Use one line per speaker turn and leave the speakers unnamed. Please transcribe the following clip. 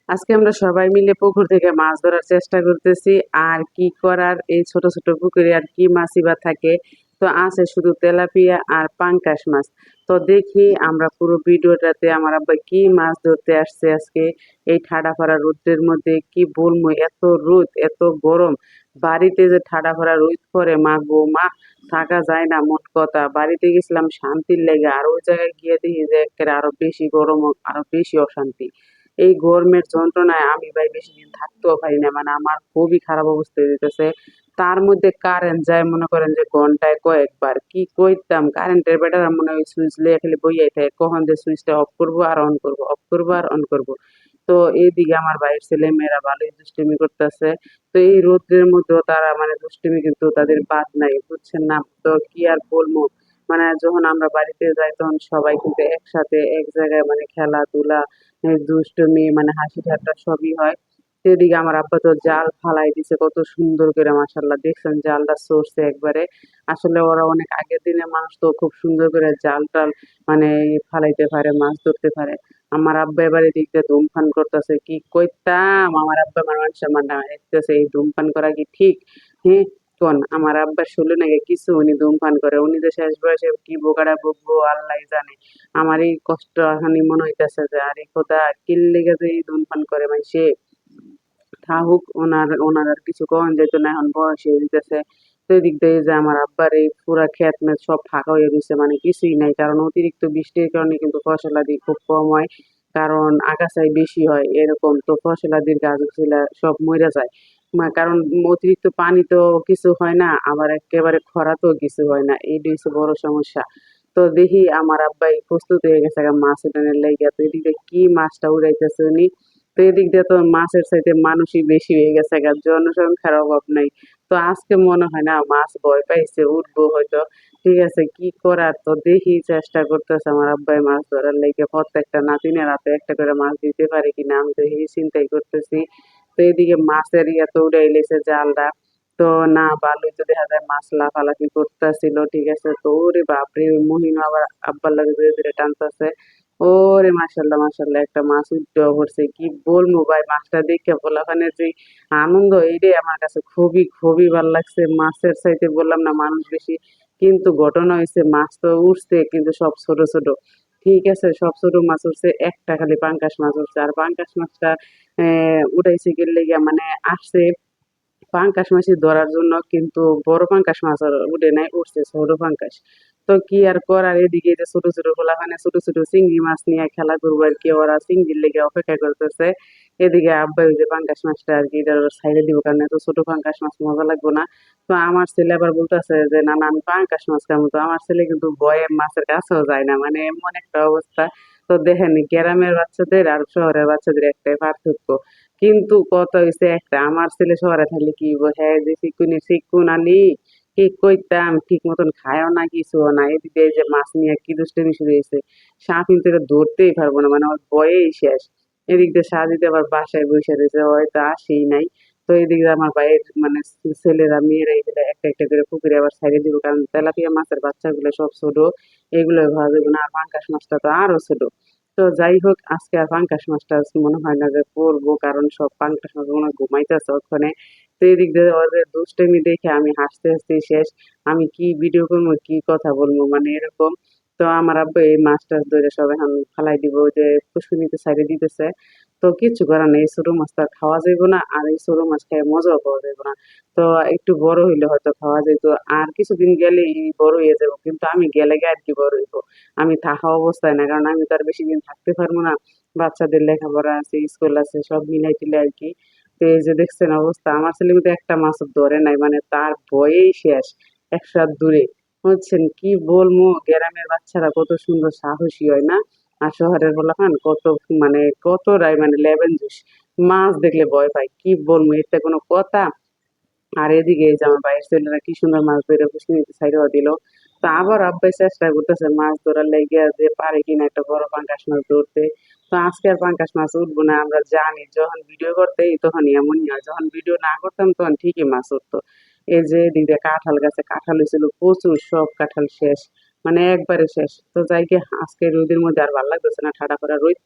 আজকে আমরা সবাই মিলে পুকুর থেকে মাছ ধরার চেষ্টা করতেছি। আর কি করার, এই ছোট ছোট পুকুরে আর কি মাছই বা থাকে। তো আছে শুধু তেলাপিয়া আর পাঙ্কাশ মাছ। তো দেখি আমরা পুরো ভিডিওটাতে আমার আব্বা কি মাছ ধরতে আসছে আজকে এই ঠাডা ফাড়া রোদের মধ্যে। কি বলবো, এত রোদ এত গরম, বাড়িতে যে ঠাডা ফাড়া রোদ পড়ে মা গো মা, থাকা যায় না। মোট কথা বাড়িতে গেছিলাম শান্তির লেগে, আর ওই জায়গায় গিয়ে দেখি যে একেবারে আরো বেশি গরম, আরো বেশি অশান্তি। এই গরমের যন্ত্রণায় আমি ভাই বেশিদিন থাকতেও পারি না, মানে আমার খুবই খারাপ অবস্থা হয়ে যেতেছে। তার মধ্যে কারেন্ট যায় মনে করেন যে ঘন্টায় কয়েকবার, কি কইতাম কারেন্টের বেটার মনে হয় সুইচ লিয়ে খালি বইয়াই থাকে, কখন যে সুইচটা অফ করবো আর অন করবো, অফ করবো আর অন করবো। তো এইদিকে আমার ভাইয়ের ছেলে মেয়েরা ভালোই দুষ্টুমি করতেছে। তো এই রোদ্রের মধ্যেও তারা মানে দুষ্টুমি কিন্তু তাদের বাদ নাই, বুঝছেন না? তো কি আর বলবো, মানে যখন আমরা বাড়িতে যাই তখন সবাই কিন্তু একসাথে এক জায়গায় মানে খেলাধুলা, দুষ্টুমি, মানে হাসি ঠাট্টা সবই হয়। সেদিকে আমার আব্বা তো জাল ফালাই দিছে কত সুন্দর করে, মাশাল্লাহ দেখছেন জালটা সরছে একবারে। আসলে ওরা অনেক আগের দিনের মানুষ, তো খুব সুন্দর করে জাল টাল মানে ফালাইতে পারে, মাছ ধরতে পারে। আমার আব্বা এবার এদিক দিয়ে ধূমপান করতেছে, কি কইতাম আমার আব্বা আমার মানুষের মান্না দেখতেছে, এই ধূমপান করা কি ঠিক? হ্যাঁ, কোন আমার আব্বার শুনলে নাকি কিছু, উনি ধূমপান করে, উনি যে শেষ বয়সে কি বোকাটা বকবো আল্লাহ জানে। আমার এই কষ্ট এখনই মনে হইতেছে যে আরে খোদা, কিল লেগে যে এই ধূমপান করে মাইসে, থাকুক, ওনার আর কিছু কখন যেত না, এখন বয়স হয়ে যেতেছে। তো এদিক দিয়ে যে আমার আব্বার এই পুরা ক্ষেত মেত সব ফাঁকা হয়ে গেছে, মানে কিছুই নাই, কারণ অতিরিক্ত বৃষ্টির কারণে কিন্তু ফসলাদি খুব কম হয়। কারণ আগাছাই বেশি হয় এরকম, তো ফসলাদির গাছ গুলা সব মরে যায়। কারণ অতিরিক্ত পানি তো কিছু হয় না, আবার একেবারে খরা তো কিছু হয় না, এইটা হচ্ছে বড় সমস্যা। তো দেখি আমার আব্বাই প্রস্তুত হয়ে গেছে গা মাছ উঠানের লাইগা। তো এদিকে কি মাছটা উড়াইতেছে উনি। তো এদিক দিয়ে তো মাছের চাইতে মানুষই বেশি হয়ে গেছে গা, জনসংখ্যার অভাব নাই। তো আজকে মনে হয় না মাছ ভয় পাইছে, উঠবো হয়তো। ঠিক আছে, কি করার, তো দেখি চেষ্টা করতেছে আমার আব্বাই মাছ ধরার লেগে, প্রত্যেকটা নাতিনের হাতে একটা করে মাছ দিতে পারে কিনা, আমি তো এই চিন্তাই করতেছি। তো এদিকে মাছের ইয়া তো উড়াই লেছে জালটা। তো না ভালোই তো দেখা যায় মাছ লাফালাফি করতেছিল, ঠিক আছে। তো ওরে বাপরে, ওই মহিমা আবার আব্বার লাগে ধীরে ধীরে টানতেছে। ওরে মাশাল্লাহ মাশাল্লাহ, একটা মাছ উঠতেও পড়ছে, কি বলবো ভাই, মাছটা দেখে পোলাপানের যে আনন্দ, এইটাই আমার কাছে খুবই খুবই ভালো লাগছে। মাছের চাইতে বললাম না মানুষ বেশি, কিন্তু ঘটনা হয়েছে মাছ তো উঠছে কিন্তু সব ছোট ছোট। ঠিক আছে, সব ছোট মাছ উঠছে, একটা খালি পাঙ্কাশ মাছ উঠছে, আর পাঙ্কাশ মাছটা উঠাইছে গেলে গিয়া মানে আসছে পাঙ্কাশ মাছই ধরার জন্য, কিন্তু বড় পাঙ্কাশ মাছ আর উঠে নাই, উঠছে ছোট পাঙ্কাশ। তো কি আর করার, এদিকে যে ছোট ছোট পোলাপানে ছোট ছোট চিংড়ি মাছ নিয়ে খেলা করবো আর কি, ওরা চিংড়ির লেগে অপেক্ষা করতেছে। এদিকে আব্বা ওই যে পাঙ্কাশ মাছটা আর কি এটা সাইডে দিব, কারণ এত ছোট পাঙ্কাশ মাছ মজা লাগবে না। তো আমার ছেলে আবার বলতেছে যে না না আমি পাঙ্কাশ মাছ খাবো। তো আমার ছেলে কিন্তু ভয়ে মাছের কাছেও যায় না, মানে এমন একটা অবস্থা। তো দেখেন গ্রামের বাচ্চাদের আর শহরের বাচ্চাদের একটাই পার্থক্য, কিন্তু কথা হইছে একটা, আমার ছেলে শহরে থাকলে কি হইবো, হ্যাঁ যে চিকুনে চিকুন আনি, কি কইতাম ঠিক মতন খায়ও না কিছুও না। এদিকে এই যে মাছ নিয়ে কি দুষ্টামি শুরু হয়েছে, সাপ কিন্তু এটা ধরতেই পারবো না, মানে আমার ভয়েই শেষ। এদিক দিয়ে সাজিতে আবার বাসায় বসে রয়েছে, হয়তো আসেই নাই। তো এদিক দিয়ে আমার ভাইয়ের মানে ছেলেরা মেয়েরা এগুলো একটা একটা করে পুকুরে আবার ছাইড়ে দিব, কারণ তেলাপিয়া মাছের বাচ্চাগুলো সব ছোট, এগুলো ভালো যাবে না, আর পাঙ্কাশ মাছটা তো আরো ছোট। তো যাই হোক, আজকে আর পাঙ্কাশ মাছটা মনে হয় না যে পড়বো, কারণ সব পাঙ্কাশ মাছ মনে হয় ঘুমাইতেছে ওখানে। তো এদিক দিয়ে ওদের দুষ্টামি দেখে আমি হাসতে হাসতে শেষ। আমি কি ভিডিও করবো কি কথা বলবো, মানে এরকম। তো আমার আব্বু এই মাছ টাছ ধরে সব এখন ফালাই দিব, ওই যে পুষ্কুনিতে সাইডে দিতেছে। তো কিছু করার নেই, এই ছোট মাছ তো আর খাওয়া যাইবো না, আর এই ছোট মাছ খেয়ে মজাও পাওয়া যাইবো না। তো একটু বড় হইলে হয়তো খাওয়া যেত, আর কিছুদিন গেলেই বড় হয়ে যাবো, কিন্তু আমি গেলে গে আর কি বড় হইবো, আমি থাকা অবস্থায় না, কারণ আমি তো আর বেশি দিন থাকতে পারবো না। বাচ্চাদের লেখাপড়া আছে, স্কুল আছে, সব মিলাই টিলাই আর কি। তো এই যে দেখছেন অবস্থা, আমার ছেলে কিন্তু একটা মাছ ধরে নাই, মানে তার ভয়েই শেষ, একশো হাত দূরে। বুঝছেন কি বলবো, গ্রামের বাচ্চারা কত সুন্দর সাহসী হয় না, আর শহরের পোলাপান কত মানে কতটাই মানে লেবেন জুস, মাছ দেখলে ভয় পায়, কি বলবো, এতে কোনো কথা। আর এদিকে এই যে আমার ভাইয়ের ছেলেরা কি সুন্দর মাছ ধরে পুষ্কুনিতে ছাইড়া দিল। তো আবার আব্বাই চেষ্টা করতেছে মাছ ধরার লেগে যে পারে কিনা একটা বড় পাঙ্কাশ মাছ ধরতে। তো আজকে আর পাঙ্কাশ মাছ উঠবো না, আমরা জানি যখন ভিডিও করতেই তখন এমনই হয়, যখন ভিডিও না করতাম তখন ঠিকই মাছ উঠতো। এই যে এদিকে কাঁঠাল গাছে কাঁঠাল হয়েছিল প্রচুর, সব কাঁঠাল শেষ, মানে একবারে শেষ। তো যাই কি, আজকে রোদের মধ্যে আর ভালো লাগতেছে না, ঠাডা করা রোদ